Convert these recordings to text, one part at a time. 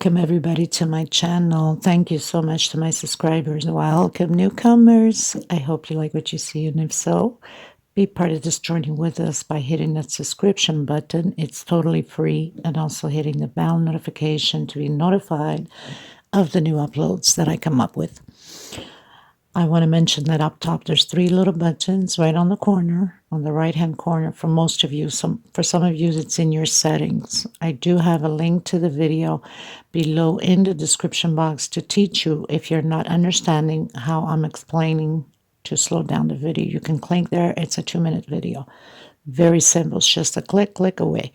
Welcome everybody to my channel. Thank you so much to my subscribers. Welcome newcomers. I hope you like what you see, and if so, be part of this journey with us by hitting that subscription button. It's totally free, and also hitting the bell notification to be notified of the new uploads that I come up with. I want to mention that up top there's 3 little buttons right on the corner, on the right hand corner for most of you. For some of you it's in your settings. I do have a link to the video below in the description box to teach you if you're not understanding how I'm explaining to slow down the video. You can click there. It's a 2-minute video. Very simple. It's just a click away.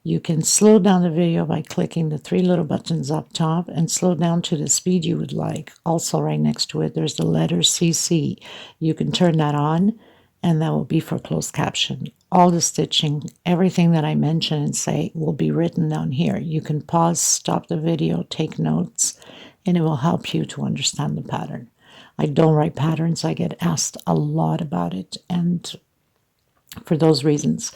You can slow down the video by clicking the 3 little buttons up top and slow down to the speed you would like. Also right next to it, there's the letter CC. You can turn that on, and that will be for closed caption. All the stitching, everything that I mention and say will be written down here. You can pause, stop the video, take notes, and it will help you to understand the pattern. I don't write patterns. I get asked a lot about it, and for those reasons,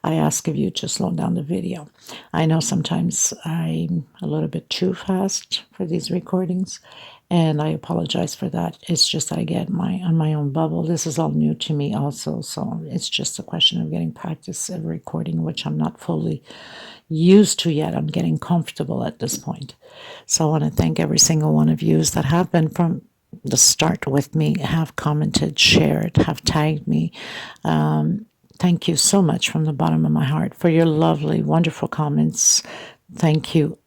I ask of you to slow down the video. I know sometimes I'm a little bit too fast for these recordings, and I apologize for that. It's just I get on my own bubble. This is all new to me also, so it's just a question of getting practice at recording, which I'm not fully used to yet. I'm getting comfortable at this point. So I want to thank every single one of you that have been from the start with me, have commented, shared, have tagged me. Thank you so much from the bottom of my heart for your lovely, wonderful comments. Thank you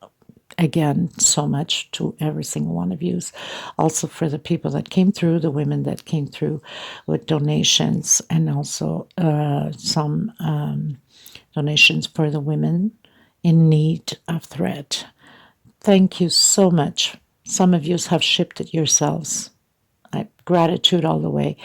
again so much to every single one of you. Also for the people that came through, the women that came through with donations, and also some donations for the women in need of thread. Thank you so much. Some of you have shipped it yourselves. Gratitude all the way.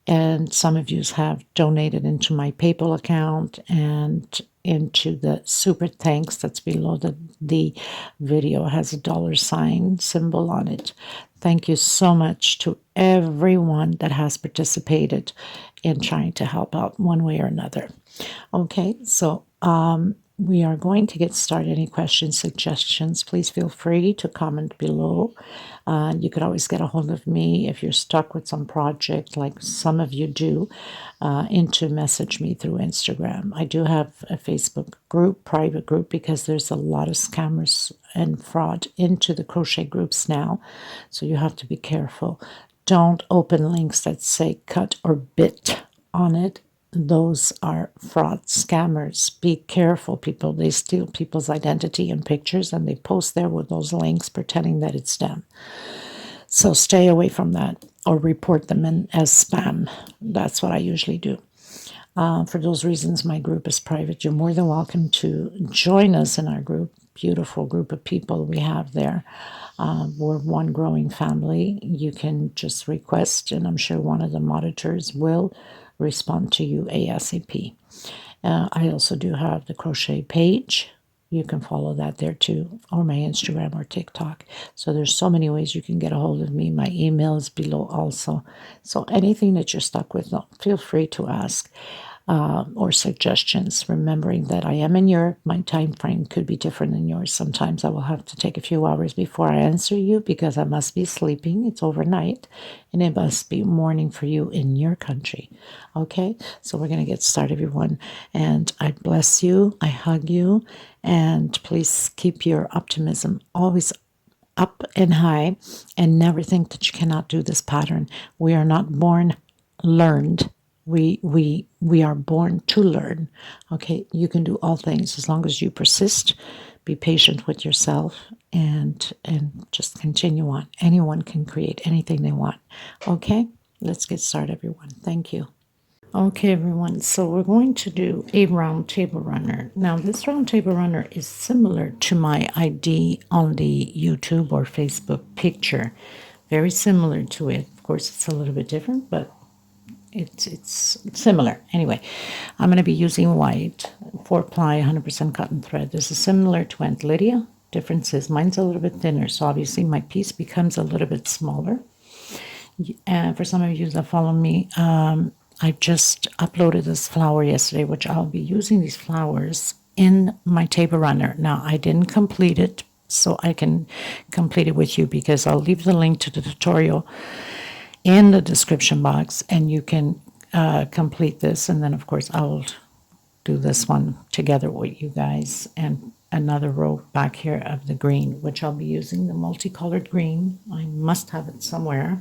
And some of you have donated into my PayPal account and into the super thanks that's below the video. It has a $ symbol on it. Thank you so much to everyone that has participated in trying to help out one way or another. Okay, so we are going to get started. Any questions, suggestions, please feel free to comment below. You could always get a hold of me if you're stuck with some project, like some of you do, to message me through Instagram. I do have a Facebook group, private group, because there's a lot of scammers and fraud into the crochet groups now, so you have to be careful. Don't open links that say cut or bit on it. Those are fraud scammers. Be careful, people. They steal people's identity and pictures, and they post there with those links pretending that it's them. So stay away from that, or report them as spam. That's what I usually do. For those reasons, my group is private. You're more than welcome to join us in our group. Beautiful group of people we have there. We're one growing family. You can just request, and I'm sure one of the monitors will respond to you ASAP. I also do have the crochet page. You can follow that there too, or my Instagram or TikTok. So there's so many ways you can get a hold of me. My email is below also. So anything that you're stuck with, feel free to ask. Or suggestions, remembering that I am in Europe. My time frame could be different than yours. Sometimes I will have to take a few hours before I answer you because I must be sleeping. It's overnight, and it must be morning for you in your country. Okay, so we're going to get started, everyone, and I bless you, I hug you, and please keep your optimism always up and high, and never think that you cannot do this pattern. We are not born learned. We are born to learn. Okay, you can do all things as long as you persist, be patient with yourself, and just continue on. Anyone can create anything they want. Okay, let's get started, everyone. Thank you. Okay, everyone, so we're going to do a round table runner. Now, this round table runner is similar to my ID on the YouTube or Facebook picture. Very similar to it. Of course, it's a little bit different, but it's similar. Anyway, I'm going to be using white 4-ply 100% cotton thread. This is similar to Aunt Lydia. Difference is mine's a little bit thinner, so obviously my piece becomes a little bit smaller. And for some of you that follow me, I just uploaded this flower yesterday, which I'll be using these flowers in my table runner. Now, I didn't complete it so I can complete it with you, because I'll leave the link to the tutorial in the description box, and you can complete this. And then, of course, I'll do this one together with you guys, and another row back here of the green, which I'll be using the multicolored green. I must have it somewhere,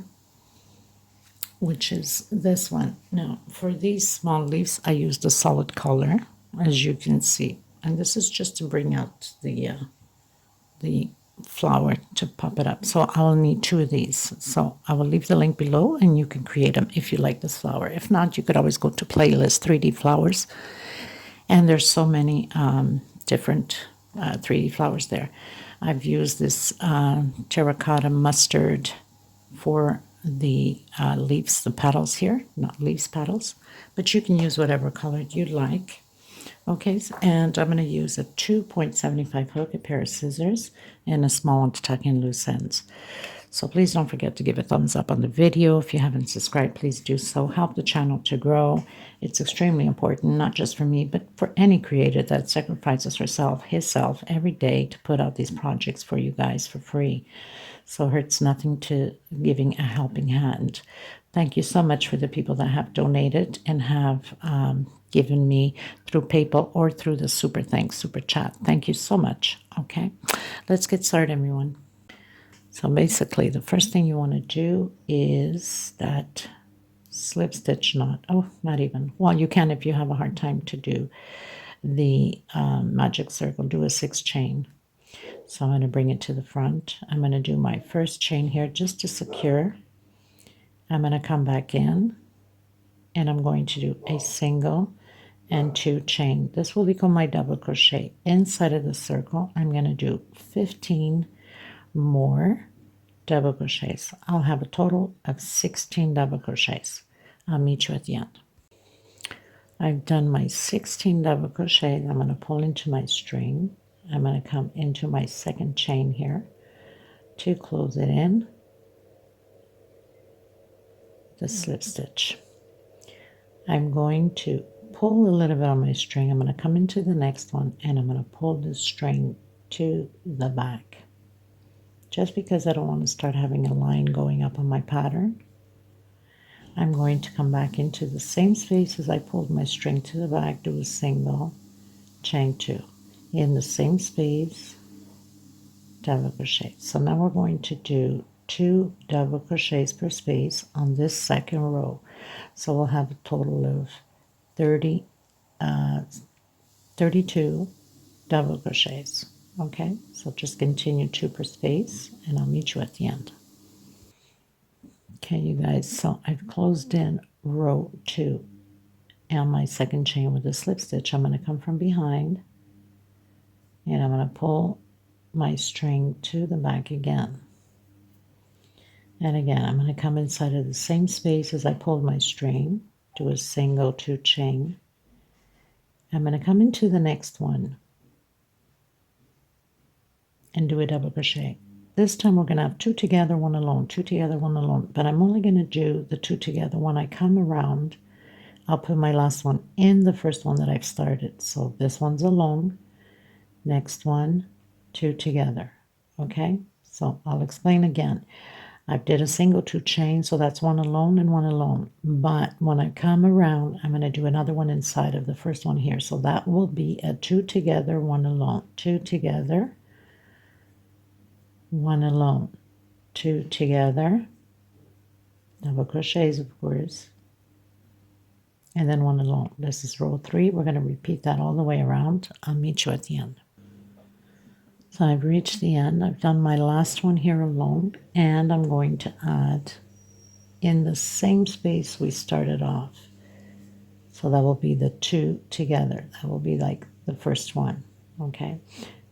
which is this one. Now, for these small leaves, I used a solid color, as you can see. And this is just to bring out the flower, to pop it up. So I'll need 2 of these. So I will leave the link below, and you can create them if you like this flower. If not, you could always go to playlist 3D flowers. And there's so many different 3D flowers there. I've used this terracotta mustard for the leaves, the petals here, not leaves, petals. But you can use whatever color you like. Okay, and I'm going to use a 2.75 hook, a pair of scissors, and a small one to tuck in loose ends. So please don't forget to give a thumbs up on the video. If you haven't subscribed, please do so. Help the channel to grow. It's extremely important, not just for me, but for any creator that sacrifices himself every day to put out these projects for you guys for free. So it hurts nothing to giving a helping hand. Thank you so much for the people that have donated and have given me through PayPal or through the super thanks, super chat. Thank you so much. Okay, let's get started, everyone. So basically, the first thing you want to do is that slip stitch knot. Oh, not even. Well, you can if you have a hard time to do the magic circle. Do a 6 chain. So I'm going to bring it to the front. I'm going to do my first chain here just to secure. I'm going to come back in, and I'm going to do a single and 2 chain. This will become my double crochet. Inside of the circle, I'm going to do 15 more double crochets. I'll have a total of 16 double crochets. I'll meet you at the end. I've done my 16 double crochets. I'm going to pull into my string. I'm going to come into my second chain here to close it in, the slip stitch. I'm going to pull a little bit on my string. I'm going to come into the next one, and I'm going to pull the string to the back, just because I don't want to start having a line going up on my pattern. I'm going to come back into the same space as I pulled my string to the back, do a single, chain 2. In the same space, double crochet. So now we're going to do 2 double crochets per space on this second row. So we'll have a total of 32 double crochets. Okay, so just continue 2 per space, and I'll meet you at the end. Okay, you guys, so I've closed in row 2 and my second chain with a slip stitch. I'm going to come from behind, and I'm going to pull my string to the back again. And again, I'm going to come inside of the same space as I pulled my string, do a single 2 chain. I'm going to come into the next one and do a double crochet. This time we're going to have 2 together, 1 alone, 2 together, 1 alone. But I'm only going to do the 2 together. When I come around, I'll put my last one in the first one that I've started. So this one's alone. Next one, 2 together. Okay? So I'll explain again. I did a single 2 chain, so that's 1 alone and 1 alone. But when I come around, I'm going to do another one inside of the first one here. So that will be a 2 together, 1 alone. 2 together, 1 alone, 2 together, double crochets of course, and then 1 alone. This is row 3. We're going to repeat that all the way around. I'll meet you at the end. So I've reached the end. I've done my last one here alone, and I'm going to add in the same space we started off. So that will be the 2 together. That will be like the first one, okay?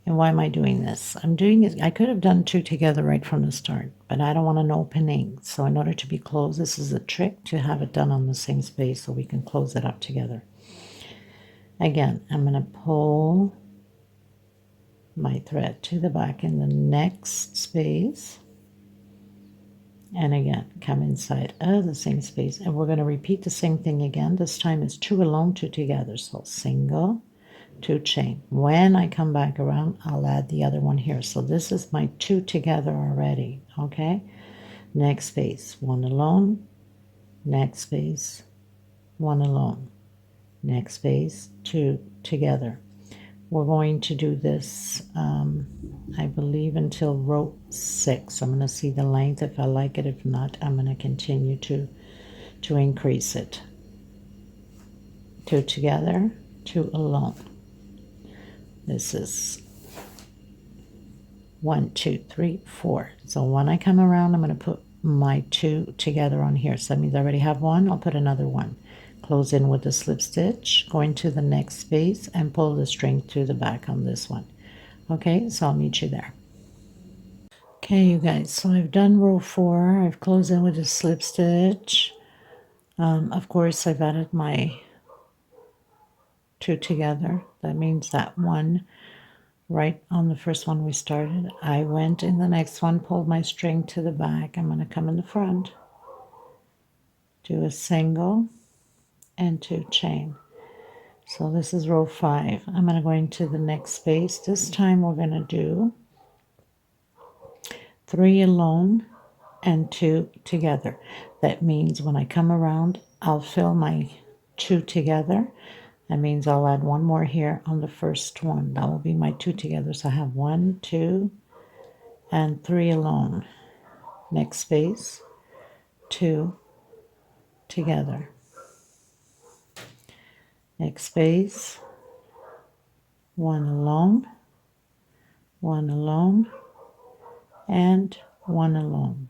And why am I doing this? I'm doing it, I could have done 2 together right from the start, but I don't want an opening. So in order to be closed, this is a trick to have it done on the same space so we can close it up together. Again, I'm going to pull my thread to the back in the next space. And again, come inside of the same space. And we're going to repeat the same thing again. This time it's 2 alone, 2 together. So single, two chain. When I come back around, I'll add the other one here. So this is my two together already, okay? Next space, one alone, next space, one alone, next space, two together. We're going to do this, I believe, until row 6. I'm going to see the length if I like it. If not, I'm going to continue to increase it. Two together, two alone. This is 1, 2, 3, 4. So when I come around, I'm going to put my two together on here. So that means I already have one. I'll put another one. Close in with the slip stitch, go into the next space and pull the string to the back on this one. Okay, so I'll meet you there. Okay, you guys, so I've done row 4. I've closed in with a slip stitch. Of course, I've added my two together. That means that one right on the first one we started. I went in the next one, pulled my string to the back. I'm going to come in the front, do a single and two chain. So this is row 5. I'm going to go into the next space. This time we're going to do 3 alone and 2 together. That means when I come around, I'll fill my 2 together. That means I'll add one more here on the first one. That will be my 2 together. So I have 1, 2, and 3 alone. Next space, 2 together. Next space, 1 alone, 1 alone, and 1 alone.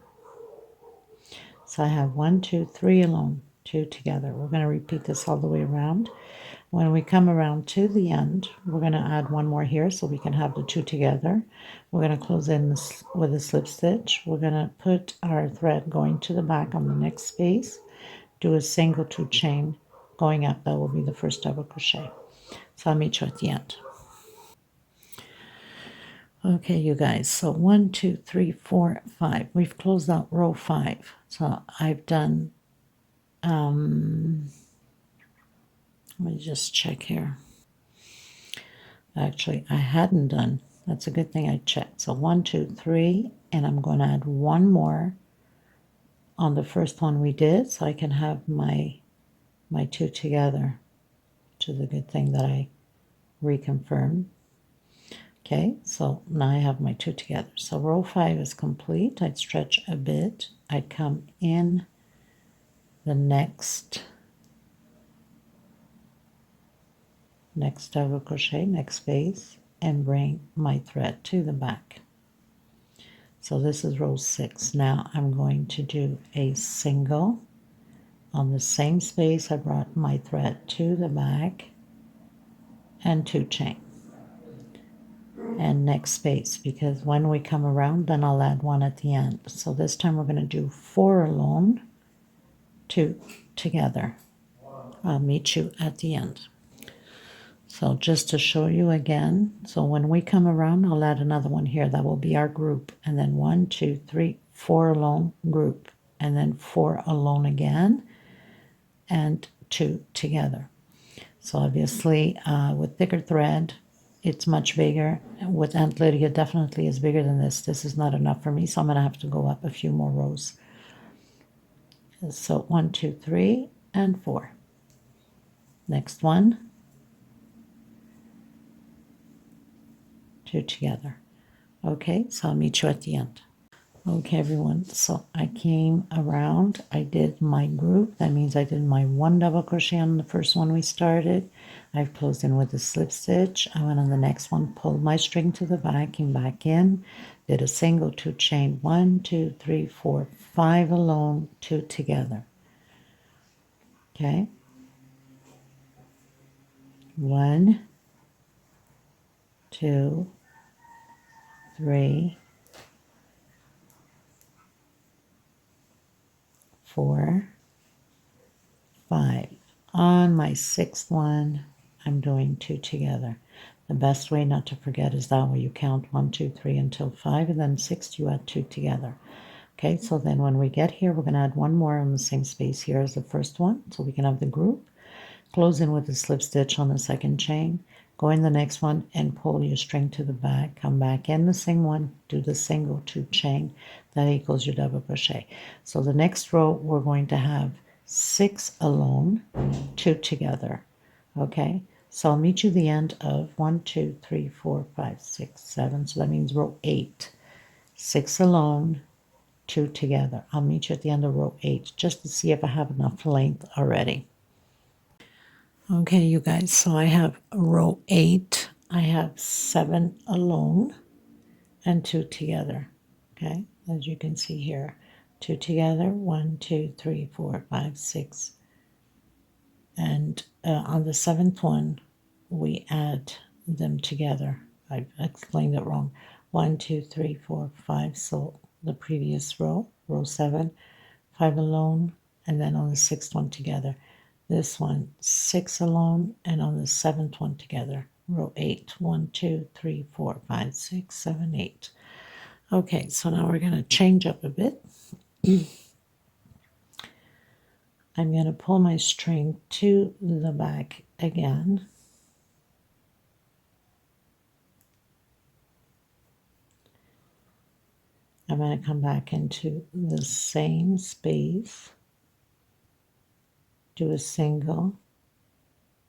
So I have 1, 2, 3 alone, 2 together. We're going to repeat this all the way around. When we come around to the end, we're going to add one more here so we can have the 2 together. We're going to close in with a slip stitch. We're going to put our thread going to the back on the next space, do a single 2 chain going up. That will be the first double crochet. So I'll meet you at the end. Okay, you guys, so 1, 2, 3, 4, 5. We've closed out row 5. So I've done, let me just check here. Actually, I hadn't done. That's a good thing I checked. So 1, 2, 3, and I'm going to add one more on the first one we did, so I can have my 2 together, which is a good thing that I reconfirmed. Okay, so now I have my 2 together. So row 5 is complete. I'd stretch a bit. I'd come in the next double crochet, next space, and bring my thread to the back. So this is row 6. Now I'm going to do a single on the same space. I brought my thread to the back and 2 chain. And next space, because when we come around, then I'll add one at the end. So this time we're going to do 4 alone, 2 together. I'll meet you at the end. So just to show you again, so when we come around, I'll add another one here. That will be our group. And then 1, 2, 3, 4 alone, group. And then 4 alone again, and 2 together. So obviously with thicker thread, it's much bigger. With Aunt Lydia, definitely is bigger than this. This is not enough for me, so I'm going to have to go up a few more rows. So 1, 2, 3, and 4. Next one. 2 together. Okay, so I'll meet you at the end. Okay, everyone, so I came around, I did my group. That means I did my 1 double crochet on the first one we started. I've closed in with a slip stitch. I went on the next one, pulled my string to the back, came back in, did a single 2 chain, 1, 2, 3, 4, 5 alone, 2 together. Okay. 1, 2, 3, 4, 5. On my 6th one, I'm doing 2 together. The best way not to forget is that way you count 1, 2, 3 until 5, and then 6 you add 2 together. Okay, so then when we get here, we're going to add one more in the same space here as the first one, so we can have the group. Close in with a slip stitch on the second chain, go in the next one and pull your string to the back, come back in the same one, do the single 2 chain, that equals your double crochet. So the next row we're going to have 6 alone, 2 together. Okay, so I'll meet you at the end of 1, 2, 3, 4, 5, 6, 7. So that means row 8. 6 alone, 2 together. I'll meet you at the end of row 8 just to see if I have enough length already. Okay, you guys, so I have row 8. I have 7 alone and 2 together. Okay, as you can see here, 2 together, 1, 2, 3, 4, 5, 6. And on the 7th one, we add them together. I explained it wrong. 1, 2, 3, 4, 5. So the previous row, row 7, 5 alone, and then on the 6th one together. This one, 6 alone, and on the 7th one together. Row 8, 1, 2, 3, 4, 5, 6, 7, 8. Okay, so now we're going to change up a bit. I'm going to pull my string to the back again. I'm going to come back into the same space, do a single,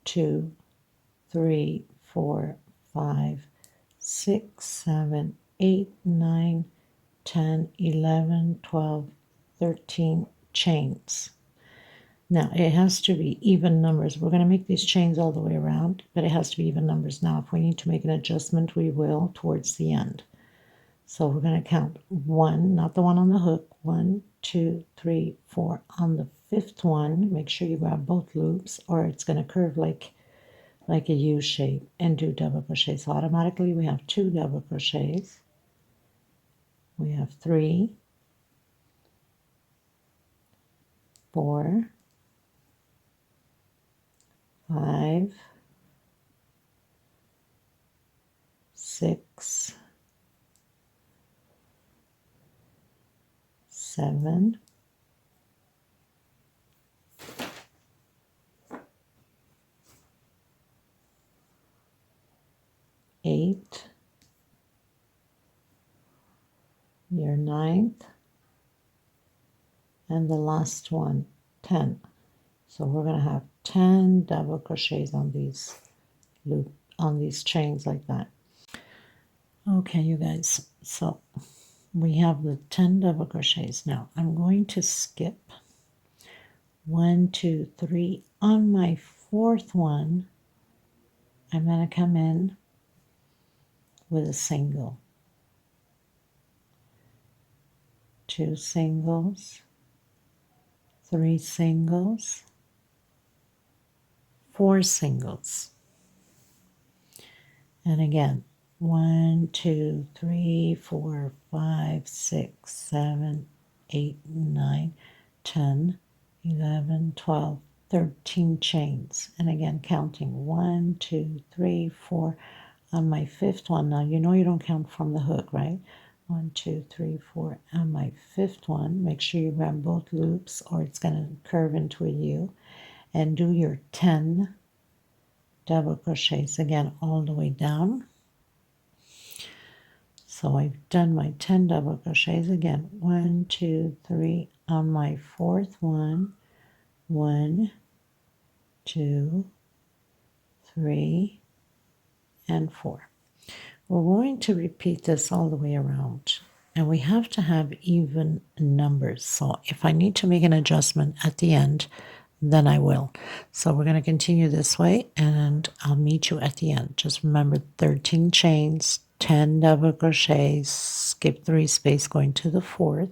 2, 3, 4, 5, 6, 7, 8, 9, 10, 11, 12, 13 chains. Now, it has to be even numbers. We're going to make these chains all the way around, but it has to be even numbers. Now, if we need to make an adjustment, we will towards the end. So we're going to count 1, not the one on the hook, 1, 2, 3, 4. On the 5th one, make sure you grab both loops or it's going to curve like a U shape and do double crochet. So automatically we have 2 double crochets. We have 3, 4, 5, 6, 7, 8, your 9th, and the last one, 10. So we're going to have 10 double crochets on these chains like that. Okay, you guys, so we have the 10 double crochets. Now I'm going to skip 1, 2, 3. On my 4th one, I'm going to come in with a single, 2 singles, 3 singles, 4 singles, and again 1, 2, 3, 4, 5, 6, 7, 8, 9, 10, 11, 12, 13 chains, and again counting 1, 2, 3, 4. On my 5th one, now you know you don't count from the hook, right? 1, 2, 3, 4. On my 5th one, make sure you grab both loops or it's going to curve into a U, and do your 10 double crochets again all the way down. So I've done my 10 double crochets again. 1, 2, 3. On my 4th one, 1, 2, 3, and 4. We're going to repeat this all the way around, and we have to have even numbers. So if I need to make an adjustment at the end, then I will. So we're going to continue this way, and I'll meet you at the end. Just remember 13 chains, 10 double crochets, skip 3 space going to the 4th,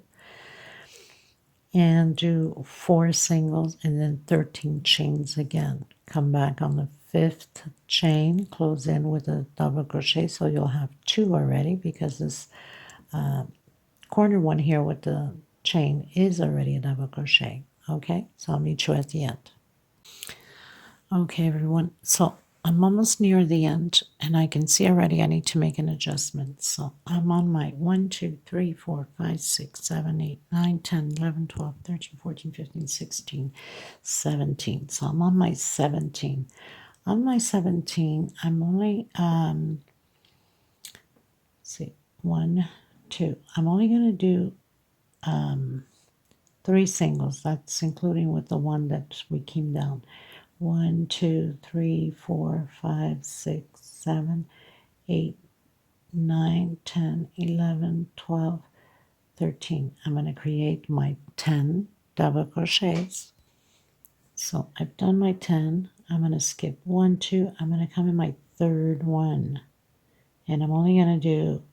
and do 4 singles and then 13 chains again. Come back on the 5th chain, close in with a double crochet, so you'll have 2 already because this corner one here with the chain is already a double crochet. Okay, so I'll meet you at the end. Okay, everyone, so I'm almost near the end, and I can see already I need to make an adjustment. So I'm on my 1, 2, 3, 4, 5, 6, 7, 8, 9, 10, 11, 12, 13, 14, 15, 16, 17. So I'm on my 17. on my 17, I'm only, see, 1, 2. I'm only going to do 3 singles. That's including with the one that we came down. 1, 2, 3, 4, 5, 6, 7, 8, 9, 10, 11, 12, 13. I'm going to create my 10 double crochets. So I've done my 10. I'm going to skip 1, 2. I'm going to come in my third one. And I'm only going to do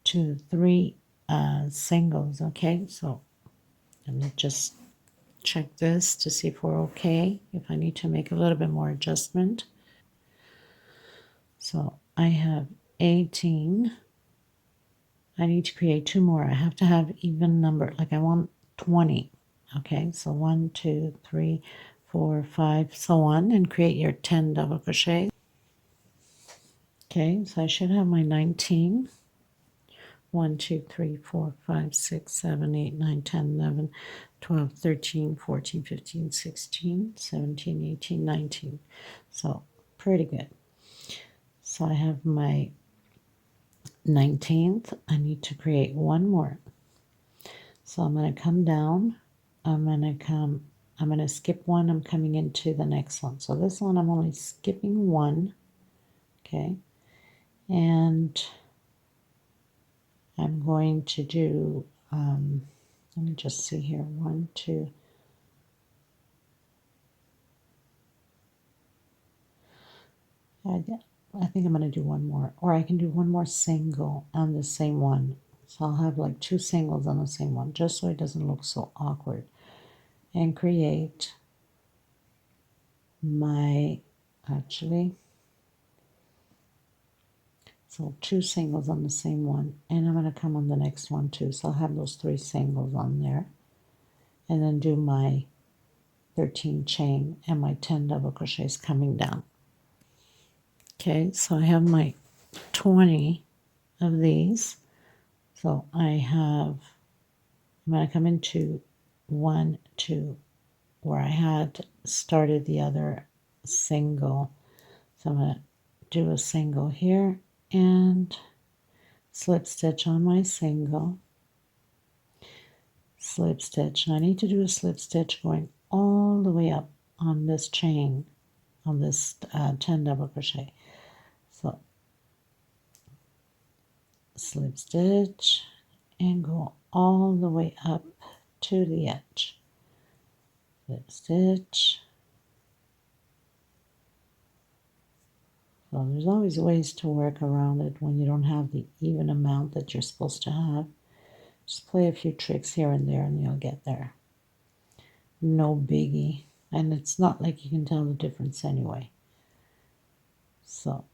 2, 3 singles. Okay, so let me just check this to see if we're okay, if I need to make a little bit more adjustment. So I have 18. I need to create 2 more. I have to have even number, like I want 20. Okay, so 1, 2, 3, 4, 5, so on, and create your 10 double crochet. Okay, so I should have my 19. 1, 2, 3, 4, 5, 6, 7, 8, 9, 10, 11, 12, 13, 14, 15, 16, 17, 18, 19. So pretty good. So I have my 19th. I need to create 1 more. So I'm going to come down. I'm going to skip 1. I'm coming into the next one. So this one I'm only skipping 1. Okay. And I'm going to do, let me just see here, 1, 2. I think I'm going to do 1 more, or I can do 1 more single on the same one. So I'll have like 2 singles on the same one, just so it doesn't look so awkward. And create my, actually, so 2 singles on the same one, and I'm going to come on the next one too. So I'll have those 3 singles on there, and then do my 13 chain and my 10 double crochets coming down. Okay, so I have my 20 of these. So I'm going to come into 1, 2, where I had started the other single. So I'm going to do a single here and slip stitch on my single, slip stitch, and I need to do a slip stitch going all the way up on this chain, on this 10 double crochet. So slip stitch and go all the way up to the edge, slip stitch. So there's always ways to work around it when you don't have the even amount that you're supposed to have. Just play a few tricks here and there and you'll get there. No biggie. And it's not like you can tell the difference anyway. So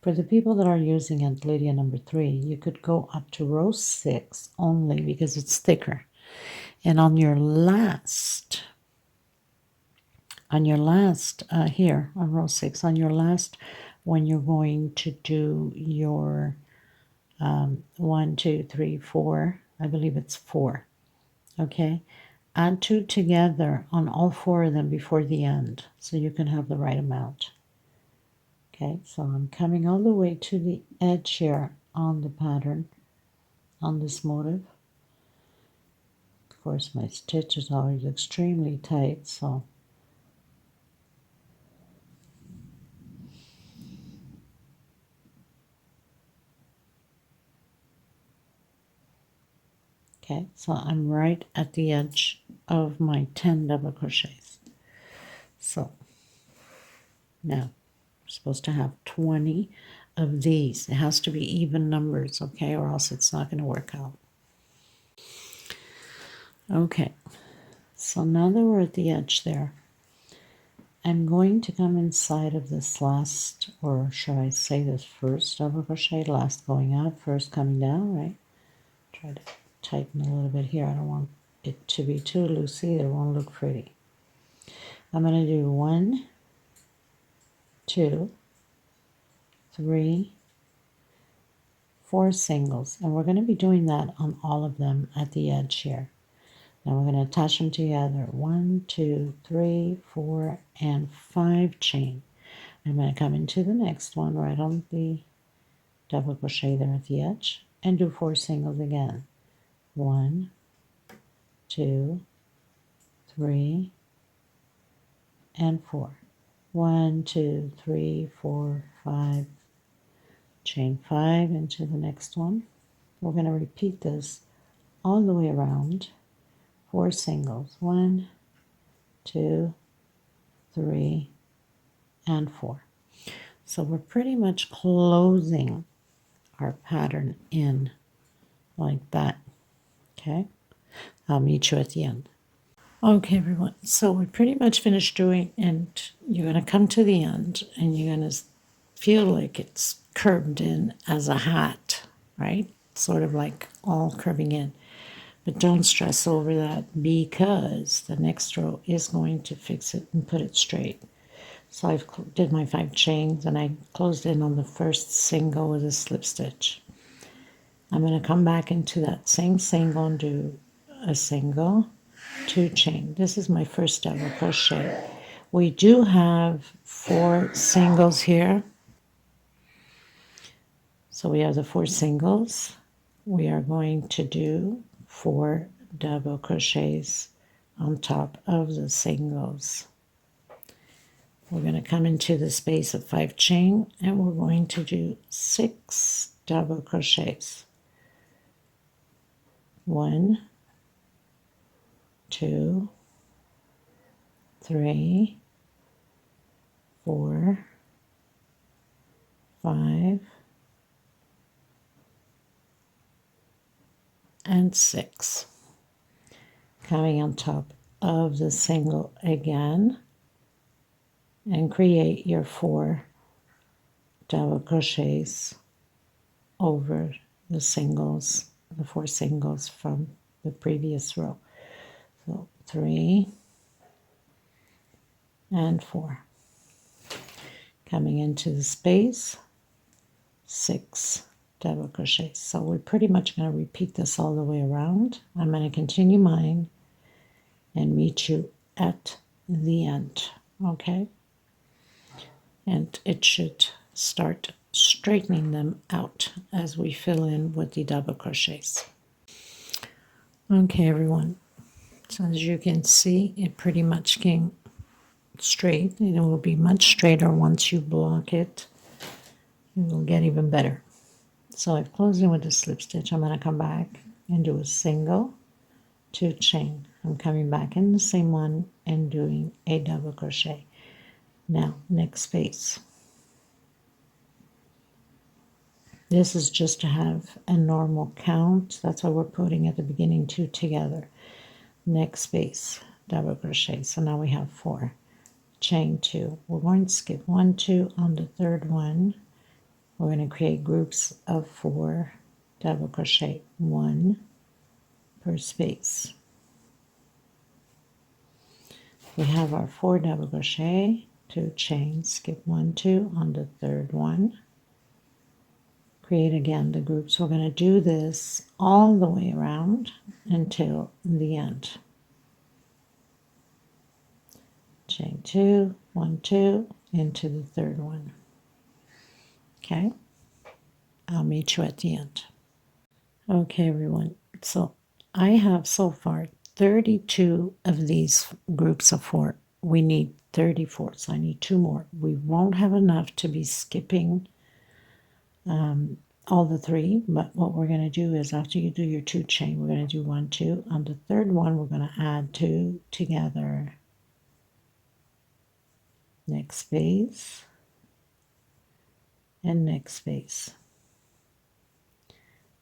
for the people that are using Aunt Lydia number 3, you could go up to row 6 only because it's thicker. And on your last here on row 6, on your last, when you're going to do your 1, 2, 3, 4, I believe it's 4. Okay, add 2 together on all 4 of them before the end, so you can have the right amount. Okay, so I'm coming all the way to the edge here on the pattern, on this motif. Of course, my stitch is always extremely tight, so okay, so I'm right at the edge of my 10 double crochets. So now we're supposed to have 20 of these. It has to be even numbers, okay, or else it's not going to work out. Okay, so now that we're at the edge there, I'm going to come inside of this last, or should I say this first double crochet, last going up, first coming down, right? Try to tighten a little bit here. I don't want it to be too loose either. It won't look pretty. I'm going to do 1, 2, 3, 4 singles, and we're going to be doing that on all of them at the edge here. Now we're going to attach them together. 1, 2, 3, 4, and 5 chain. I'm going to come into the next one right on the double crochet there at the edge and do 4 singles again. 1, 2, 3, and 4. 1, 2, 3, 4, 5. Chain 5 into the next one. We're going to repeat this all the way around. 4 singles. 1, 2, 3, and 4. So we're pretty much closing our pattern in like that. Okay, I'll meet you at the end. Okay, everyone, so we pretty much finished doing, and you're going to come to the end and you're going to feel like it's curved in as a hat, right? Sort of like all curving in. But don't stress over that because the next row is going to fix it and put it straight. So I did my 5 chains and I closed in on the first single with a slip stitch. I'm going to come back into that same single and do a single, 2 chain. This is my first double crochet. We do have 4 singles here. So we have the 4 singles. We are going to do 4 double crochets on top of the singles. We're going to come into the space of 5 chain and we're going to do 6 double crochets. 1, 2, 3, 4, 5, and 6. Coming on top of the single again and create your 4 double crochets over the singles, the 4 singles from the previous row. So 3 and 4. Coming into the space, 6 double crochets. So we're pretty much going to repeat this all the way around. I'm going to continue mine and meet you at the end, okay? And it should start straightening them out as we fill in with the double crochets. Okay, everyone. So as you can see, it pretty much came straight. It will be much straighter once you block it. It will get even better. So I've closed in with a slip stitch. I'm going to come back and do a single, 2 chain. I'm coming back in the same one and doing a double crochet. Now, next space. This is just to have a normal count. That's why we're putting at the beginning 2 together. Next space, double crochet. So now we have 4. Chain 2. We're going to skip 1, 2 on the third one. We're going to create groups of 4 double crochet, 1 per space. We have our 4 double crochet, 2 chains, skip 1, 2 on the third one. Create again the groups. We're going to do this all the way around until the end. Chain 2, 1, 2 into the third one. Okay, I'll meet you at the end. Okay, everyone, so I have so far 32 of these groups of 4. We need 34, so I need 2 more. We won't have enough to be skipping all the 3, but what we're going to do is after you do your 2 chain, we're going to do 1, 2. On the third one, we're going to add 2 together. Next space. And next space.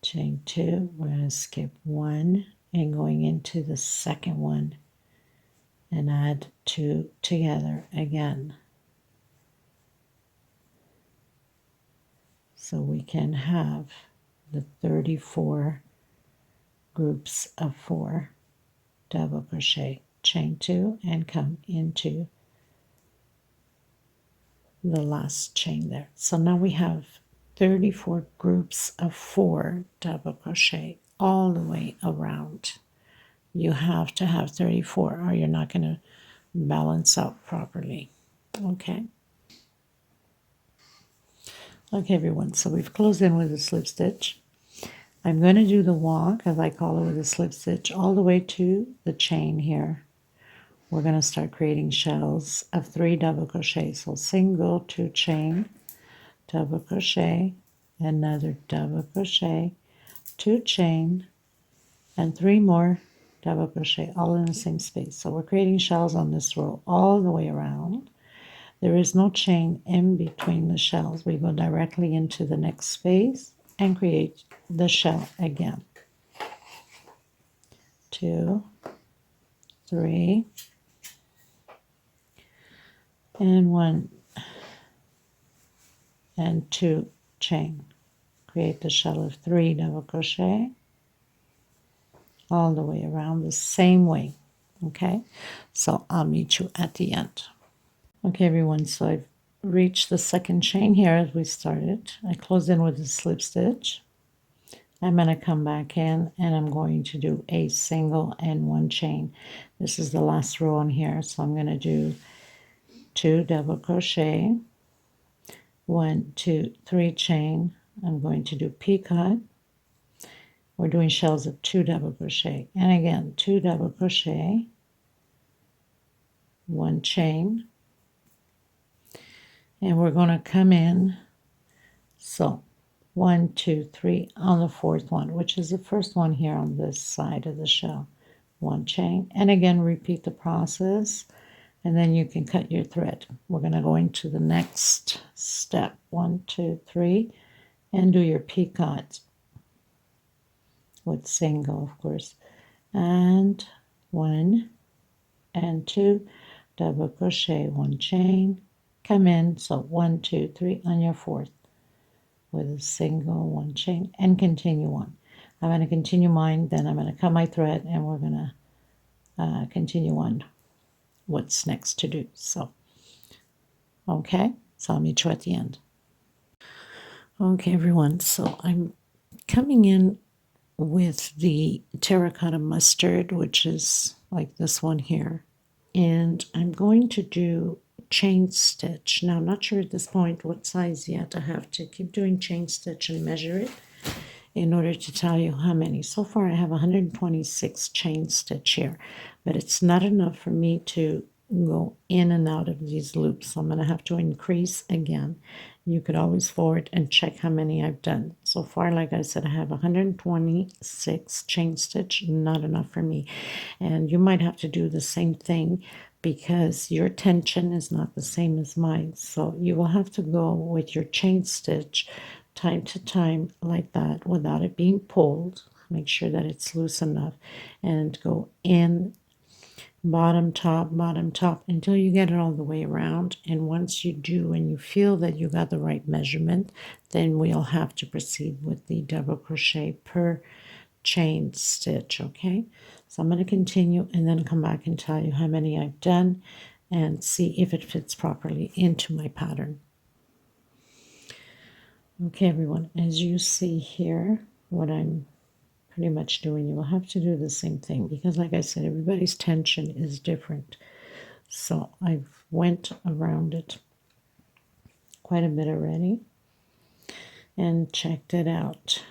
Chain 2, we're going to skip 1 and going into the second one and add 2 together again. So we can have the 34 groups of 4 double crochet, chain 2 and come into the last chain there. So now we have 34 groups of 4 double crochet all the way around. you have to have 34 or you're not going to balance out properly. Okay. Okay, everyone, so we've closed in with a slip stitch. I'm going to do the walk, as I call it, with a slip stitch all the way to the chain here. We're going to start creating shells of 3 double crochet. So single, 2 chain, double crochet, another double crochet, 2 chain, and 3 more double crochet, all in the same space. So we're creating shells on this row all the way around. There is no chain in between the shells. We go directly into the next space and create the shell again. 2, 3, and 1 and 2 chain. Create the shell of 3 double crochet all the way around the same way. Okay, so I'll meet you at the end. Okay, everyone, so I've reached the second chain here as we started. I closed in with a slip stitch. I'm going to come back in and I'm going to do a single and 1 chain. This is the last row on here, so I'm going to do 2 double crochet, 1, 2, 3 chain. I'm going to do picot. We're doing shells of 2 double crochet, and again 2 double crochet, 1 chain, and we're going to come in, so 1, 2, 3 on the fourth one, which is the first one here on this side of the shell. 1 chain, and again repeat the process, and then you can cut your thread. We're going to go into the next step. 1, 2, 3, and do your picot with single, of course, and 1 and 2 double crochet, 1 chain, come in, so 1, 2, 3 on your fourth with a single, 1 chain, and continue on. I'm going to continue mine, then I'm going to cut my thread, and we're going to continue on what's next to do. So okay, so I'll meet you at the end. Okay, everyone, so I'm coming in with the terracotta mustard, which is like this one here, and I'm going to do chain stitch. Now I'm not sure at this point what size yet. I have to keep doing chain stitch and measure it in order to tell you how many. So far I have 126 chain stitch here, but it's not enough for me to go in and out of these loops, so I'm going to have to increase again. You could always forward and check how many I've done. So far, like I said, I have 126 chain stitch, not enough for me. And you might have to do the same thing because your tension is not the same as mine. So you will have to go with your chain stitch time to time like that without it being pulled. Make sure that it's loose enough and go in bottom top until you get it all the way around. And once you do and you feel that you got the right measurement, then we'll have to proceed with the double crochet per chain stitch. Okay, so I'm going to continue and then come back and tell you how many I've done and see if it fits properly into my pattern. Okay, everyone, as you see here, what I'm pretty much doing, you will have to do the same thing because, like I said, everybody's tension is different. So I've went around it quite a bit already and checked it out.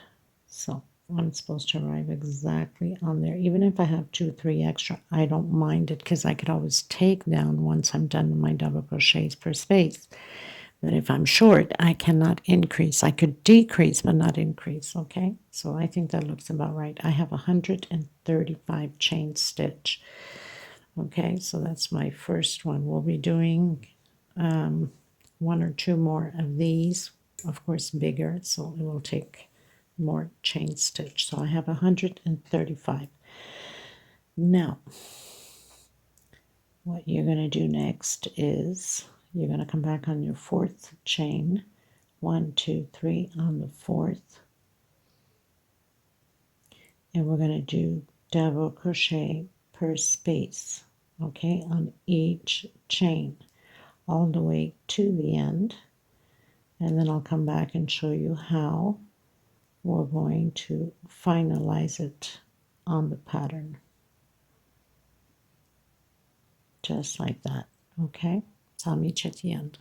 So I'm supposed to arrive exactly on there. Even if I have 2 or 3 extra, I don't mind it because I could always take down once I'm done with my double crochets per space. But if I'm short, I cannot increase. I could decrease, but not increase, okay? So I think that looks about right. I have 135 chain stitch. Okay, so that's my first one. We'll be doing 1 or 2 more of these, of course bigger, so it will take more chain stitch. So I have 135. Now, what you're going to do next is you're going to come back on your fourth chain, 1, 2, 3 on the fourth, and we're going to do double crochet per space, okay, on each chain all the way to the end, and then I'll come back and show you how we're going to finalize it on the pattern. just like that. Okay, so I'll meet you at the end.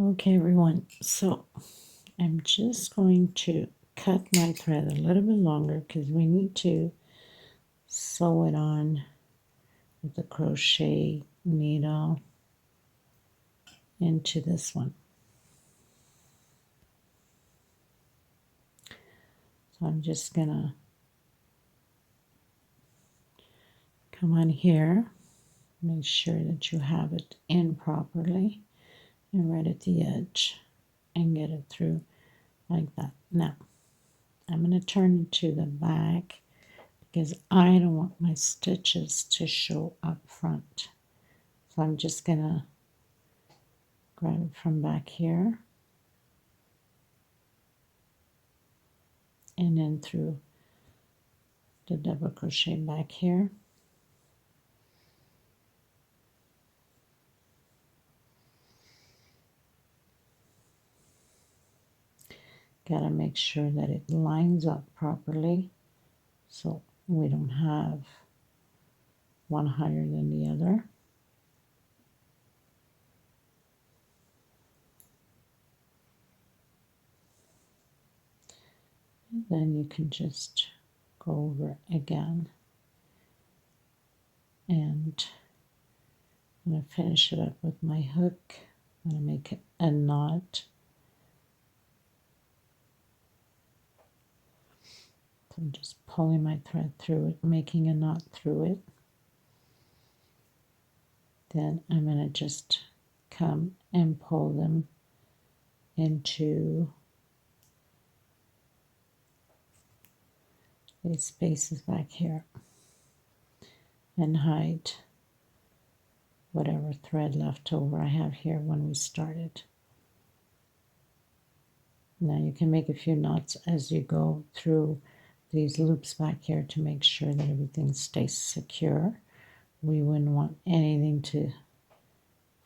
Okay, everyone, so I'm just going to cut my thread a little bit longer because we need to sew it on with the crochet needle into this one. So I'm just gonna come on here, make sure that you have it in properly and right at the edge and get it through like that. Now I'm going to turn it to the back because I don't want my stitches to show up front. So I'm just going to grab it from back here and then through the double crochet back here. Got to make sure that it lines up properly so we don't have one higher than the other. And then you can just go over again, and I'm going to finish it up with my hook. I'm going to make it a knot. So I'm just pulling my thread through it, making a knot through it. Then I'm going to just come and pull them into these spaces back here and hide whatever thread left over I have here when we started. Now you can make a few knots as you go through these loops back here to make sure that everything stays secure. We wouldn't want anything to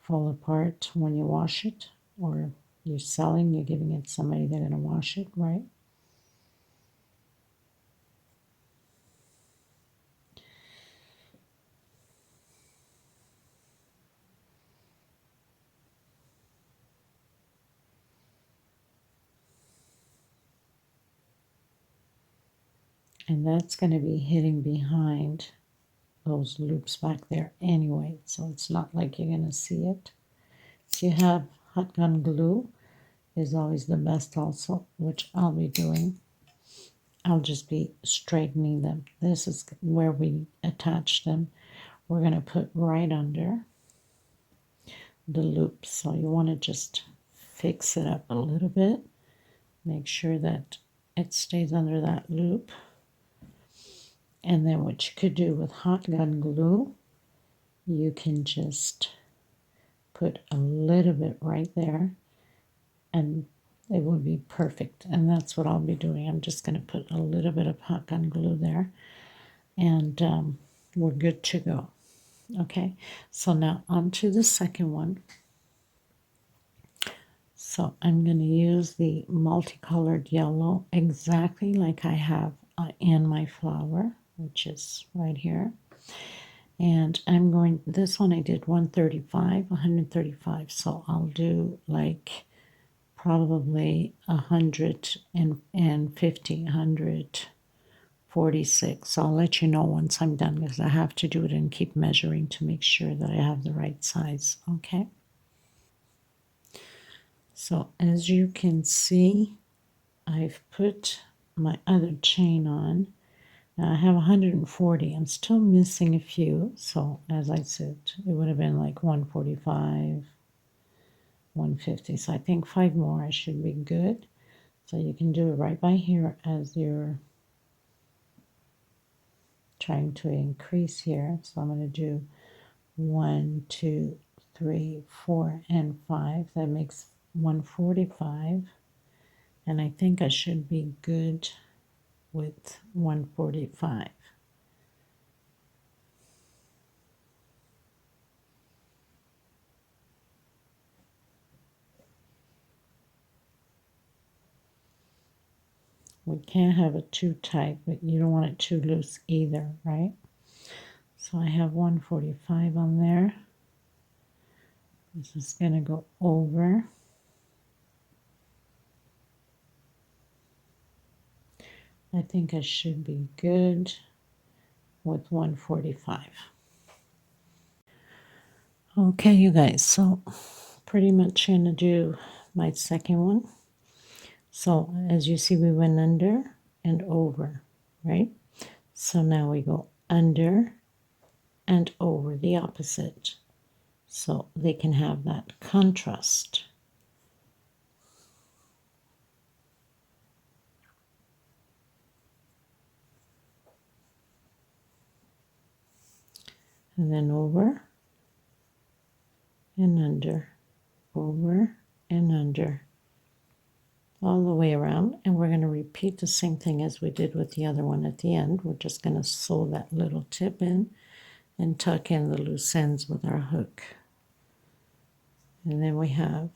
fall apart when you wash it, or you're selling, you're giving it to somebody, they're going to wash it, right? And that's going to be hitting behind those loops back there anyway, so it's not like you're going to see it. If you have hot gun glue, is always the best also, which I'll be doing. I'll just be straightening them. This is where we attach them. We're going to put right under the loop, so you want to just fix it up a little bit. Make sure that it stays under that loop. And then what you could do with hot gun glue, you can just put a little bit right there and it would be perfect. And that's what I'll be doing. I'm just going to put a little bit of hot gun glue there and we're good to go. Okay, so now on to the second one. So I'm going to use the multicolored yellow exactly like I have in my flower, which is right here. And I'm going, this one I did 135, so I'll do like probably 150, 146. So I'll let you know once I'm done because I have to do it and keep measuring to make sure that I have the right size. Okay. So as you can see, I've put my other chain on. Now I have 140. I'm still missing a few. So as I said, it would have been like 145, 150. So I think 5 more I should be good. So you can do it right by here as you're trying to increase here. So I'm going to do 1, 2, 3, 4, and 5. That makes 145. And I think I should be good with 145. We can't have it too tight, but you don't want it too loose either, right? So I have 145 on there. This is going to go over. I think I should be good with 145. Okay, you guys, so pretty much going to do my second one. So as you see, we went under and over, right? So now we go under and over, the opposite. So they can have that contrast. And then over and under, over and under, all the way around. And we're going to repeat the same thing as we did with the other one at the end. We're just going to sew that little tip in and tuck in the loose ends with our hook. And then we have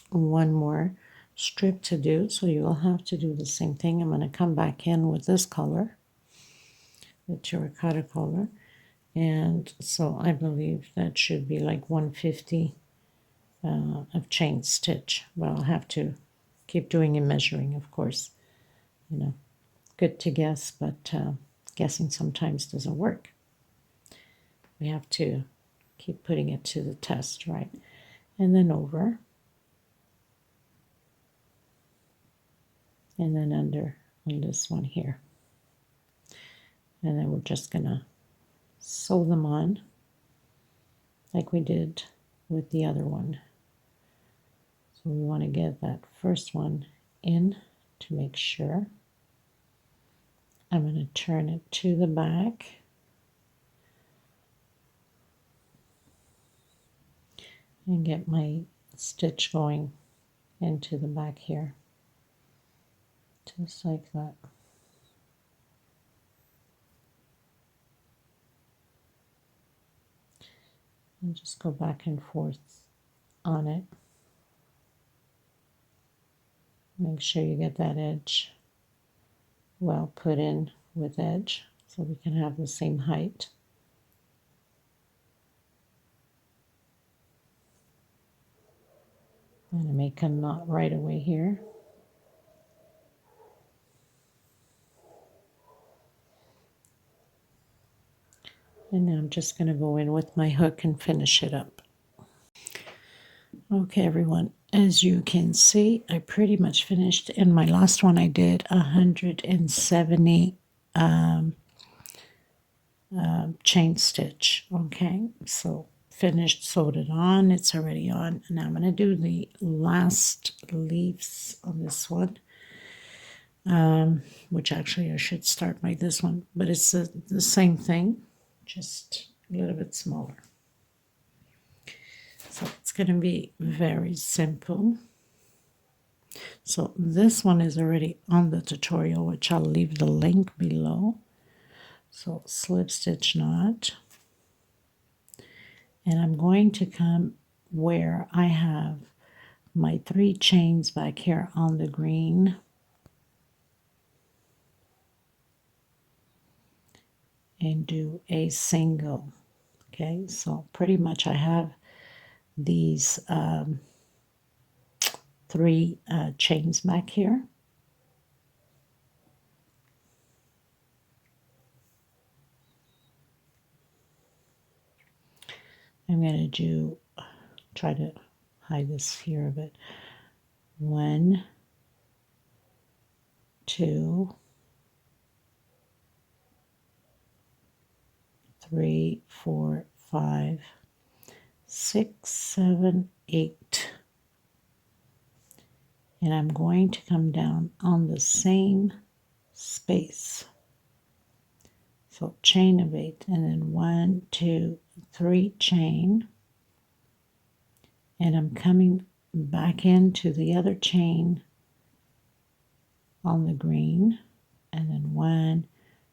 one more strip to do, so you'll have to do the same thing. I'm going to come back in with this color, the terracotta color, and so I believe that should be like 150 of chain stitch, but I'll have to keep doing and measuring, of course. You know, good to guess, but guessing sometimes doesn't work. We have to keep putting it to the test, right? And then over, and then under on this one here. And then we're just gonna sew them on like we did with the other one. So we want to get that first one in to make sure. I'm going to turn it to the back. And get my stitch going into the back here. Just like that. And just go back and forth on it. Make sure you get that edge well put in with edge so we can have the same height. I'm going to make a knot right away here. And now I'm just going to go in with my hook and finish it up. Okay, everyone, as you can see, I pretty much finished. In my last one, I did 170 chain stitch. Okay, so finished, sewed it on. It's already on. Now I'm going to do the last leaves on this one, which actually I should start by this one, but it's the same thing, just a little bit smaller. So it's going to be very simple. So this one is already on the tutorial, which I'll leave the link below. So slip stitch knot. And I'm going to come where I have my 3 chains back here on the green. And do a single. Okay, so pretty much I have these 3 chains back here. I'm going to try to hide this here a bit. 1, 2, 3, 4, 5, 6, 7, 8. And I'm going to come down on the same space. So chain of 8, and then 1, 2, 3 chain. And I'm coming back into the other chain on the green. And then 1,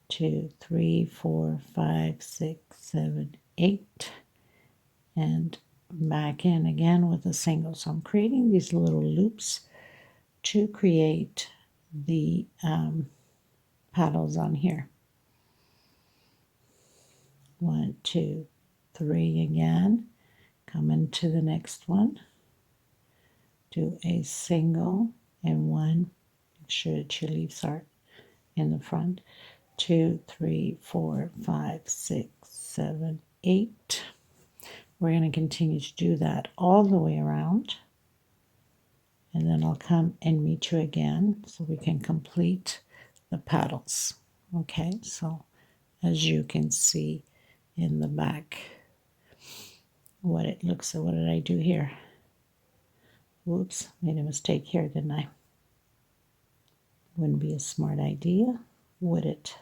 2, 3, 4, 5, 6, 7, 8. And back in again with a single. So I'm creating these little loops to create the paddles on here. 1, 2, 3 again, come into the next one, do a single and 1, make sure that your leaves are in the front, 2, 3, 4, 5, 6, 7, 8. We're going to continue to do that all the way around, and then I'll come and meet you again so we can complete the petals. Okay, so as you can see in the back what it looks like. What did I do here? Whoops, made a mistake here, didn't I? Wouldn't be a smart idea, would it?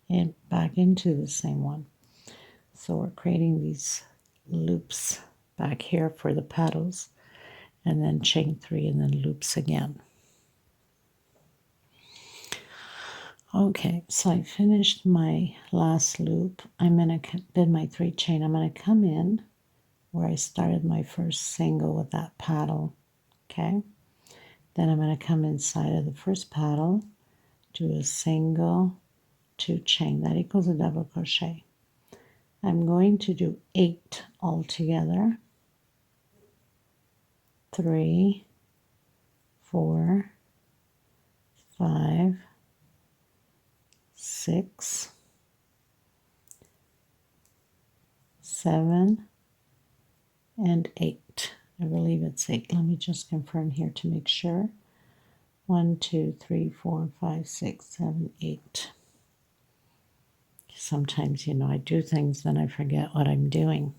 And back into the same one. So we're creating these loops back here for the petals, and then chain 3 and then loops again. Okay, so I finished my last loop. I'm going to did my 3 chain. I'm going to come in where I started my first single with that paddle. Okay, then I'm going to come inside of the first paddle, do a single, 2 chain. That equals a double crochet. I'm going to do 8 altogether. 3, 4, 5, 6, 7, and 8. I believe it's 8. Let me just confirm here to make sure. 1, 2, 3, 4, 5, 6, 7, 8. Sometimes, I do things, then I forget what I'm doing.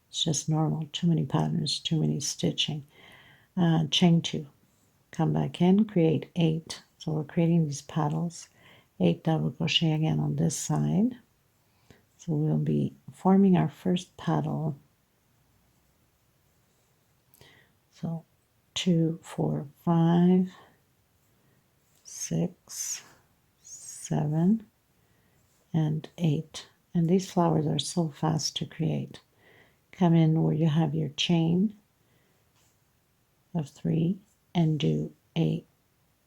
It's just normal. Too many patterns, too many stitching. Chain 2. Come back in, create 8. So we're creating these petals. 8 double crochet again on this side. So we'll be forming our first petal. So 2, 4, 5, 6, 7, and 8. And these flowers are so fast to create. Come in where you have your chain of 3 and do a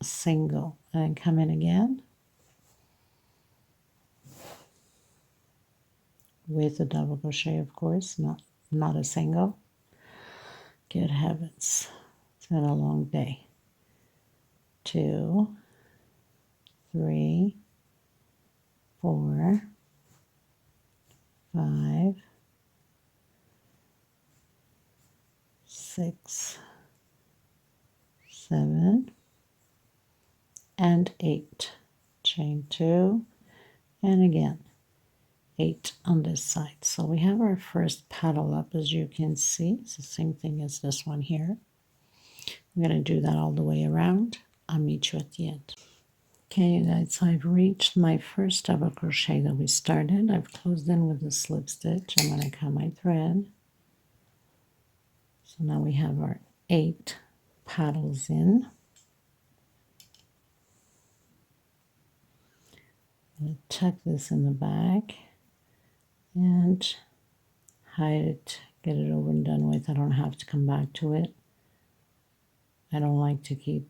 single, and then come in again with a double crochet, of course, not a single. Good heavens, it's been a long day. 2, 3, 4, 5, 6, 7, and 8. Chain 2, and again 8 on this side. So we have our first petal up, as you can see. It's the same thing as this one here. I'm going to do that all the way around. I'll meet you at the end. Okay, you guys, so I've reached my first double crochet that we started. I've closed in with a slip stitch. I'm going to cut my thread. So now we have our 8 petals in. I'm going to tuck this in the back and hide it, get it over and done with. I don't have to come back to it. I don't like to keep,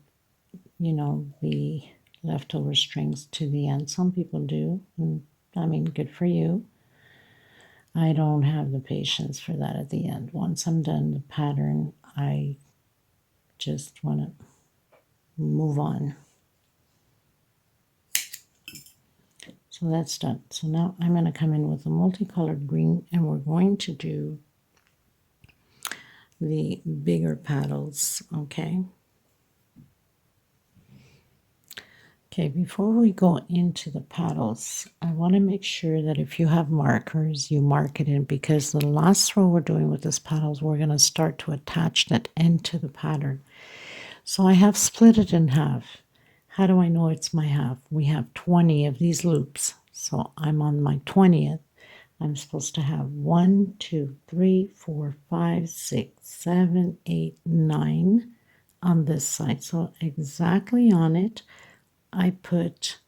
the leftover strings to the end. Some people do, and I mean, good for you. I don't have the patience for that at the end. Once I'm done the pattern, I just want to move on. So that's done. So now I'm going to come in with a multicolored green, and we're going to do the bigger petals, okay? Okay, before we go into the petals, I want to make sure that if you have markers, you mark it in, because the last row we're doing with this petals, we're going to start to attach that end to the pattern. So I have split it in half. How do I know it's my half? We have 20 of these loops. So I'm on my 20th. I'm supposed to have 1, 2, 3, 4, 5, 6, 7, 8, 9 on this side. So exactly on it, I put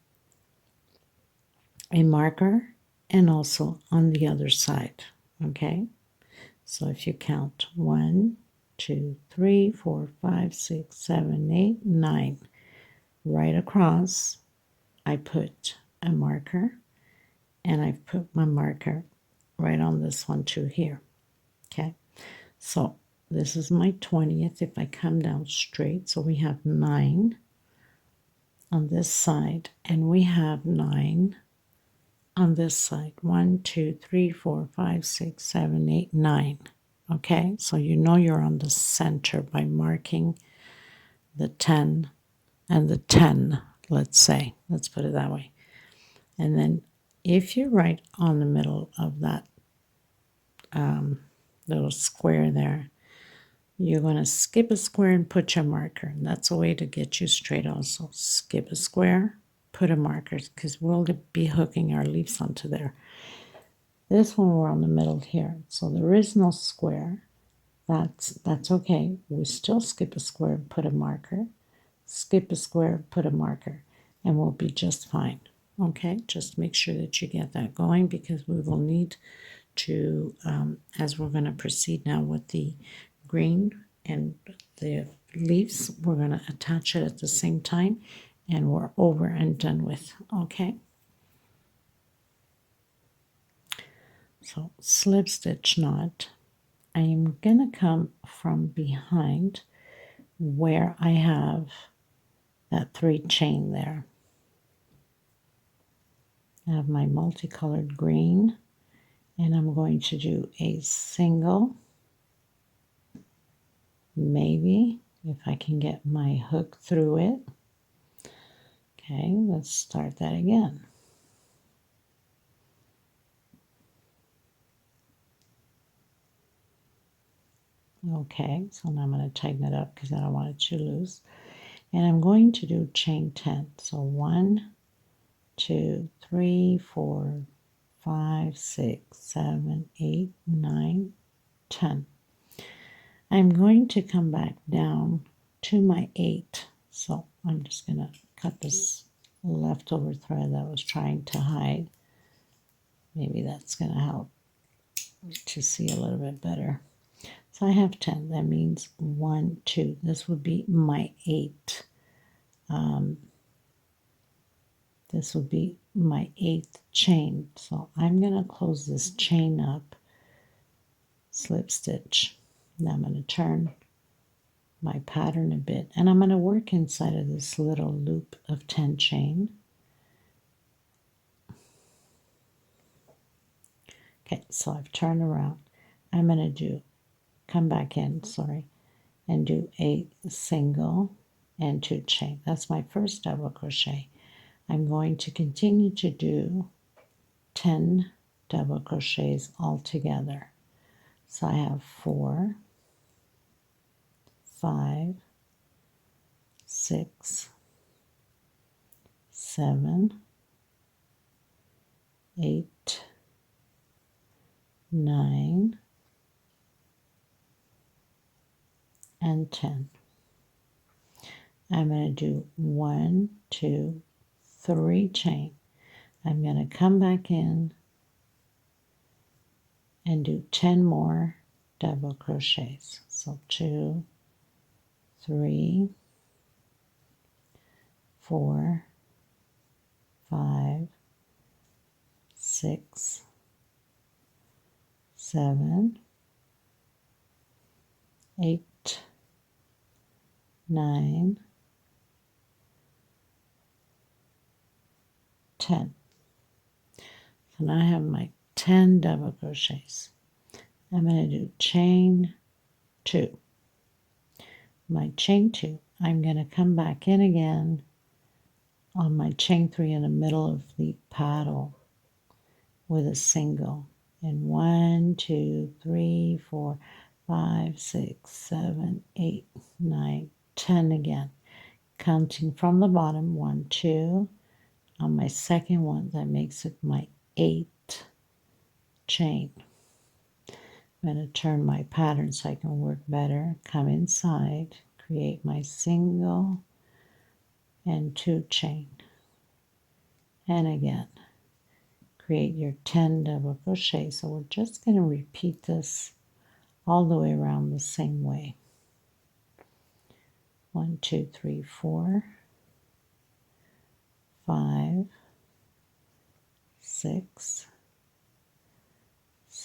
a marker, and also on the other side, okay? So if you count 1, 2, 3, 4, 5, 6, 7, 8, 9, right across, I put a marker, and I've put my marker right on this one too here. Okay, so this is my 20th. If I come down straight, so we have 9 on this side, and we have 9 on this side. 1, 2, 3, 4, 5, 6, 7, 8, 9. Okay, so you know you're on the center by marking the 10 and the 10, let's say. Let's put it that way. And then if you're right on the middle of that little square there, you're going to skip a square and put your marker. And that's a way to get you straight also. Skip a square, put a marker, because we'll be hooking our leaves onto there. This one we're on the middle here. So there is no square. That's okay. We still skip a square and put a marker. Skip a square, put a marker, and we'll be just fine. Okay, just make sure that you get that going, because we will need to, as we're going to proceed now with the green and the leaves, we're going to attach it at the same time, and we're over and done with. Okay, so slip stitch knot. I am going to come from behind where I have that 3 chain there. I have my multicolored green, and I'm going to do a single, maybe if I can get my hook through it. Okay, let's start that again. Okay, so now I'm going to tighten it up because I don't want it too loose. And I'm going to do chain 10. So 1, 2, 3, 4, 5, 6, 7, 8, 9, 10. I'm going to come back down to my 8. So I'm just going to cut this leftover thread that I was trying to hide. Maybe that's going to help to see a little bit better. So I have 10. That means 1, 2. This would be my 8. This would be my 8th chain. So I'm going to close this chain up, slip stitch. Now I'm going to turn my pattern a bit, and I'm going to work inside of this little loop of 10 chain. Okay, so I've turned around. I'm going to come back in, sorry, and do a single and 2 chain. That's my first double crochet. I'm going to continue to do 10 double crochets all together. So I have 4, 5, 6, 7, 8, 9, and 10. I'm going to do 1, 2, 3 chain. I'm going to come back in and do 10 more double crochets. So 2, 3, 4, 5, 6, 7, 8, 9, 10. So now I have my 10 double crochets. I'm going to do chain 2. My chain 2, I'm going to come back in again on my chain 3 in the middle of the paddle with a single. And 1, 2, 3, 4, 5, 6, 7, 8, 9, 10 again. Counting from the bottom, 1, 2. On my second one, that makes it my 8th chain. I'm going to turn my pattern so I can work better. Come inside, create my single and 2 chain. And again, create your 10 double crochet. So we're just going to repeat this all the way around the same way. 1, 2, 3, 4, 5, 6,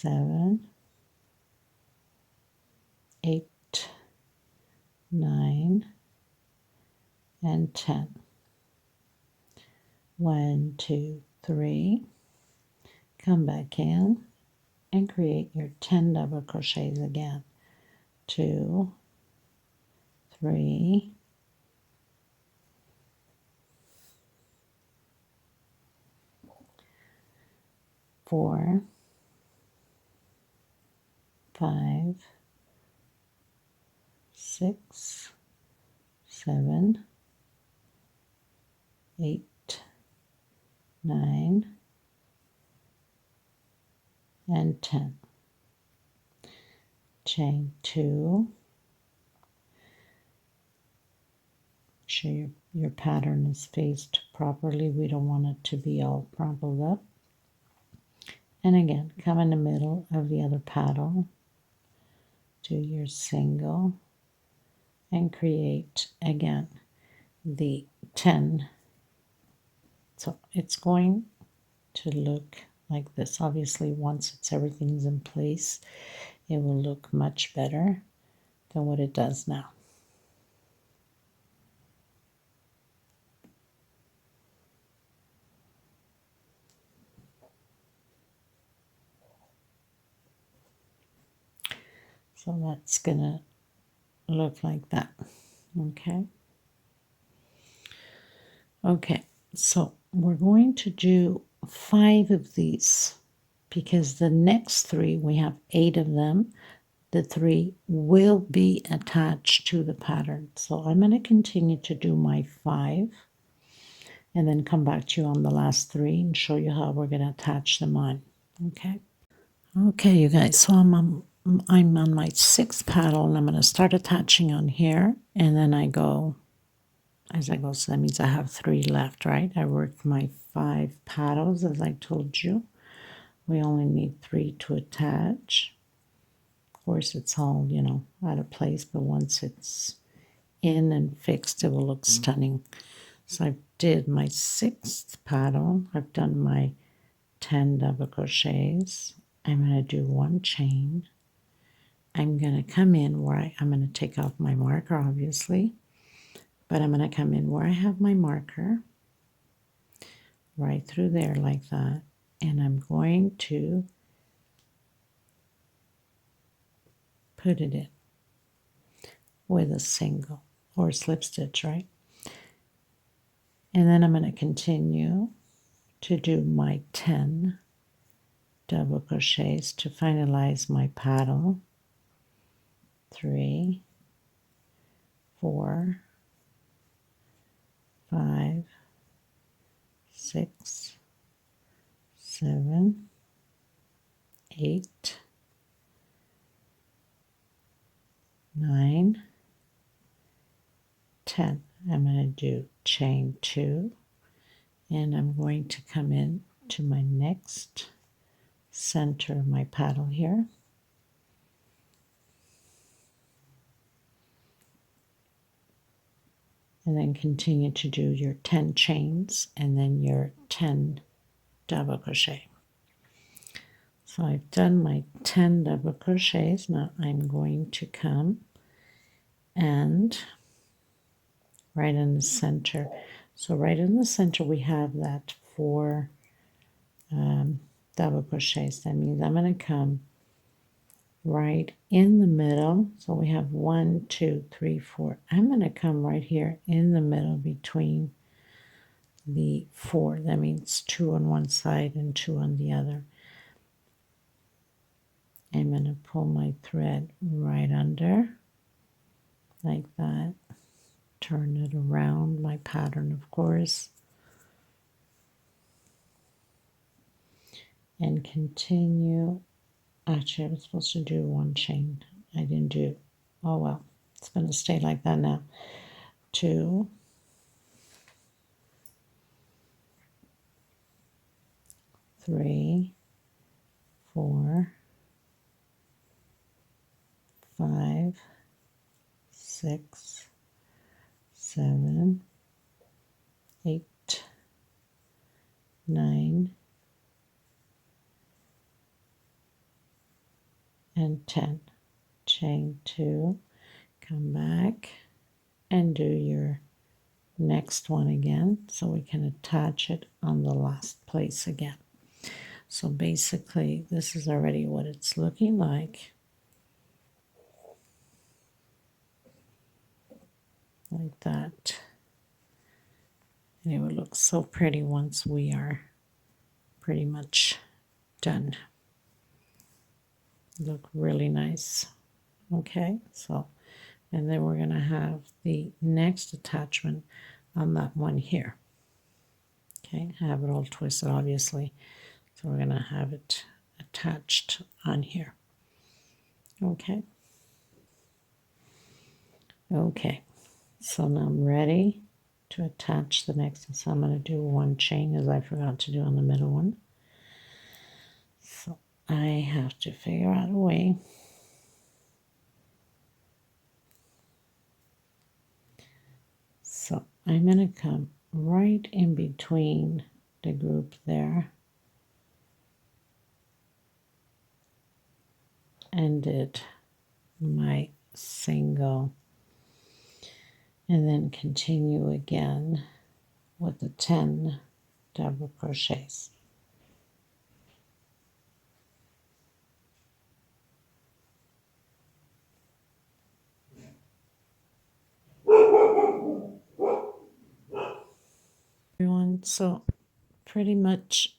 7, 8, 9, and 10. 1, 2, 3. Come back in and create your 10 double crochets again. 2, 3, 4, 5, 6, 7, 8, 9, and 10. Chain 2. Make sure your pattern is faced properly. We don't want it to be all crumpled up. And again, come in the middle of the other paddle, do your single, and create again the 10. So it's going to look like this. Obviously, once everything's in place, it will look much better than what it does now. So that's gonna look like that. Okay. Okay, so we're going to do 5 of these because the next 3, we have 8 of them. The 3 will be attached to the pattern. So I'm going to continue to do my 5 and then come back to you on the last 3 and show you how we're going to attach them on. Okay. Okay, you guys, so I'm on my 6th paddle and I'm going to start attaching on here, and then I go as I go, so that means I have 3 left, right? I worked my 5 paddles as I told you. We only need 3 to attach. Of course, it's all, out of place, but once it's in and fixed, it will look stunning. So I did my 6th paddle. I've done my 10 double crochets. I'm going to do 1 chain. I'm going to come in where I'm going to take off my marker, obviously. But I'm going to come in where I have my marker, right through there like that, and I'm going to put it in with a single or slip stitch, right? And then I'm going to continue to do my 10 double crochets to finalize my paddle. 3, 4, 5, 6, 7, 8, 9, 10. I'm going to do chain 2, and I'm going to come in to my next center of my paddle here. And then continue to do your 10 chains and then your 10 double crochet. So I've done my 10 double crochets. Now I'm going to come and right in the center. So right in the center we have that 4 double crochets. That means I'm going to come right in the middle. So we have 1, 2, 3, 4. I'm going to come right here in the middle between the 4. That means 2 on one side and 2 on the other. I'm going to pull my thread right under like that, turn it around my pattern, of course, and continue. Actually, I was supposed to do 1 chain. I didn't do. Oh well, it's going to stay like that now. 2, 3, 4, 5, 6, 7, 8, 9, and 10. Chain 2, come back and do your next one again so we can attach it on the last place again. So basically this is already what it's looking like that, and it would look so pretty once we are pretty much done. Look really nice. Okay, so and then we're going to have the next attachment on that one here. Okay, I have it all twisted obviously, so we're going to have it attached on here. Okay. Okay, so now I'm ready to attach the next one. So I'm going to do one chain as I forgot to do on the middle one. So I have to figure out a way so I'm going to come right in between the group there and did my single, and then continue again with the 10 double crochets. Everyone, so pretty much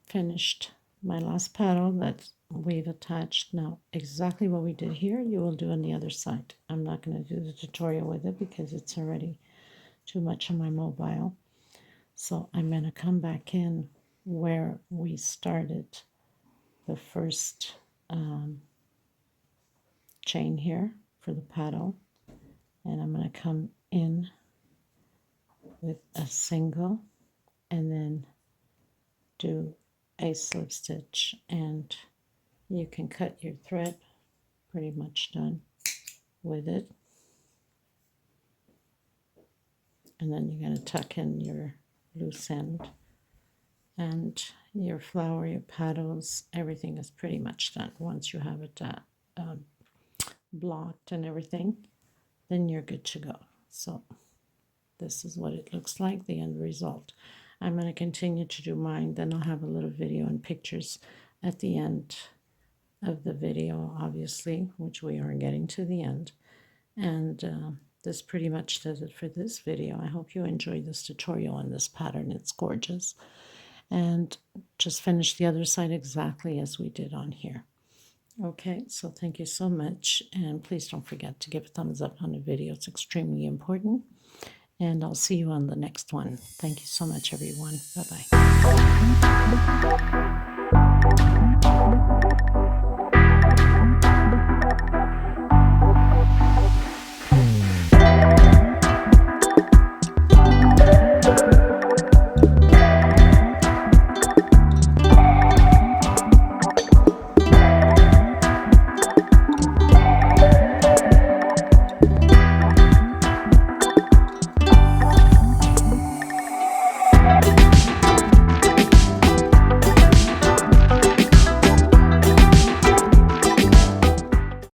finished my last paddle that we've attached. Now exactly what we did here you will do on the other side. I'm not going to do the tutorial with it because it's already too much on my mobile. So I'm going to come back in where we started the first chain here for the paddle, and I'm going to come in with a single and then do a slip stitch, and you can cut your thread. Pretty much done with it, and then you're going to tuck in your loose end and your flower, your paddles, everything is pretty much done. Once you have it blocked and everything, then you're good to go. So this is what it looks like, the end result. I'm going to continue to do mine, then I'll have a little video and pictures at the end of the video, obviously, which we are getting to the end. And this pretty much does it for this video. I hope you enjoyed this tutorial on this pattern. It's gorgeous. And just finish the other side exactly as we did on here. Okay, so thank you so much, and please don't forget to give a thumbs up on the video. It's extremely important, and I'll see you on the next one. Thank you so much, everyone. Bye-bye.